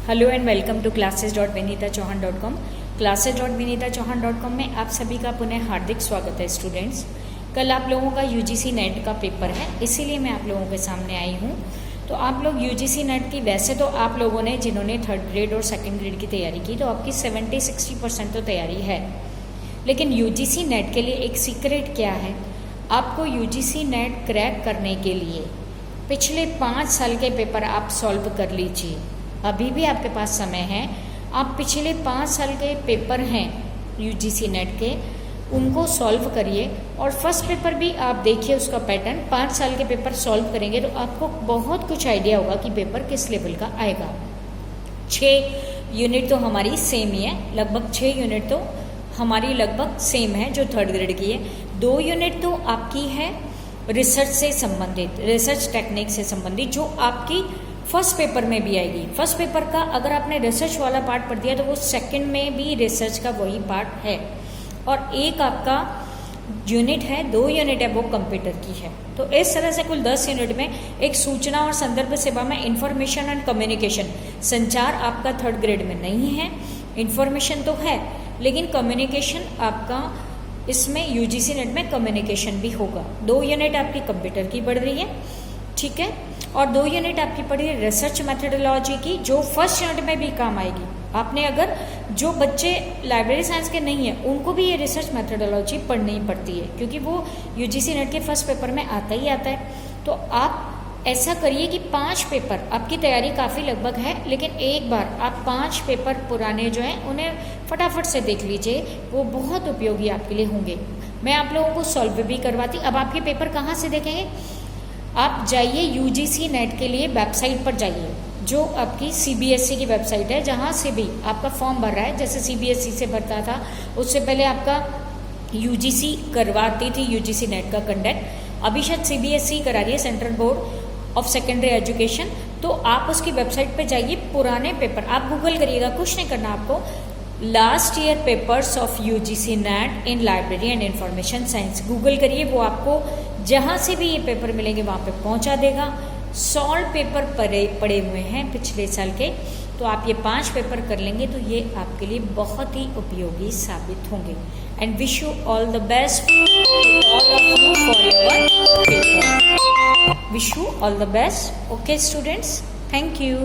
Hello and welcome to classes.vinitachauhan.com। classes.vinitachauhan.com में आप सभी का पुनः हार्दिक स्वागत है स्टूडेंट्स। कल आप लोगों का यूजीसी नेट का पेपर है, इसीलिए मैं आप लोगों के सामने आई हूँ। तो आप लोग यूजीसी नेट की, वैसे तो आप लोगों ने जिन्होंने थर्ड ग्रेड और सेकंड ग्रेड की तैयारी की तो आपकी 70-60% तो तैयारी है, लेकिन यूजीसी नेट के लिए एक सीक्रेट क्या है, आपको यूजीसी नेट क्रैक करने के लिए पिछले 5 साल के पेपर आप सॉल्व कर लीजिए। अभी भी आपके पास समय है, आप पिछले 5 साल के पेपर हैं यूजीसी नेट के, उनको सॉल्व करिए और फर्स्ट पेपर भी आप देखिए उसका पैटर्न। 5 साल के पेपर सॉल्व करेंगे तो आपको बहुत कुछ आइडिया होगा कि पेपर किस लेवल का आएगा। 6 यूनिट तो हमारी सेम ही है, लगभग 6 यूनिट तो हमारी लगभग सेम है जो थर्ड ग्रेड की है। 2 यूनिट तो आपकी है रिसर्च से संबंधित, रिसर्च टेक्निक से संबंधित, जो आपकी फर्स्ट पेपर में भी आएगी। फर्स्ट पेपर का अगर आपने रिसर्च वाला पार्ट पढ़ दिया तो वो सेकंड में भी रिसर्च का वही पार्ट है। और एक आपका यूनिट है, 2 यूनिट है वो कंप्यूटर की है। तो इस तरह से कुल 10 यूनिट में एक सूचना और संदर्भ सेवा में इंफॉर्मेशन एंड कम्युनिकेशन, संचार आपका थर्ड ग्रेड में नहीं है, इंफॉर्मेशन तो है लेकिन कम्युनिकेशन आपका इसमें यूजीसी नेट में कम्युनिकेशन भी होगा। 2 यूनिट आपकी कंप्यूटर की पढ़ रही है, ठीक है, और 2 यूनिट आपकी पढ़ी है रिसर्च मेथोडोलॉजी की, जो फर्स्ट यूनिट में भी काम आएगी। आपने अगर जो बच्चे लाइब्रेरी साइंस के नहीं है उनको भी ये रिसर्च मेथोडोलॉजी पढ़नी ही पड़ती है, क्योंकि वो यूजीसी नेट के फर्स्ट पेपर में आता ही आता है। तो आप ऐसा करिए कि 5 पेपर, आपकी तैयारी काफ़ी लगभग है, लेकिन एक बार आप 5 पेपर पुराने जो हैं उन्हें फटाफट से देख लीजिए, वो बहुत उपयोगी आपके लिए होंगे। मैं आप लोगों को सॉल्व भी करवाती। अब आपके पेपर कहाँ से देखेंगे, आप जाइए यूजीसी नेट के लिए वेबसाइट पर जाइए, जो आपकी सीबीएसई की वेबसाइट है, जहाँ से भी आपका फॉर्म भर रहा है, जैसे सीबीएसई से भरता था उससे पहले आपका यूजीसी करवाती थी यूजीसी नेट का कंडक्ट, अभी शायद सीबीएसई करा रही है, central board of secondary education. तो आप उसकी वेबसाइट पे जाइए, पुराने पेपर आप गूगल करिएगा, कुछ नहीं करना आपको, last year papers of UGC net in library and information science Google करिए, वो आपको जहाँ से भी ये पेपर मिलेंगे वहाँ पे पहुँचा देगा। सॉल्व पेपर पड़े हुए हैं पिछले साल के, तो आप ये 5 पेपर कर लेंगे तो ये आपके लिए बहुत ही उपयोगी साबित होंगे। And wish you all the best all of you for your paper. Wish you all the best. Okay students, thank you.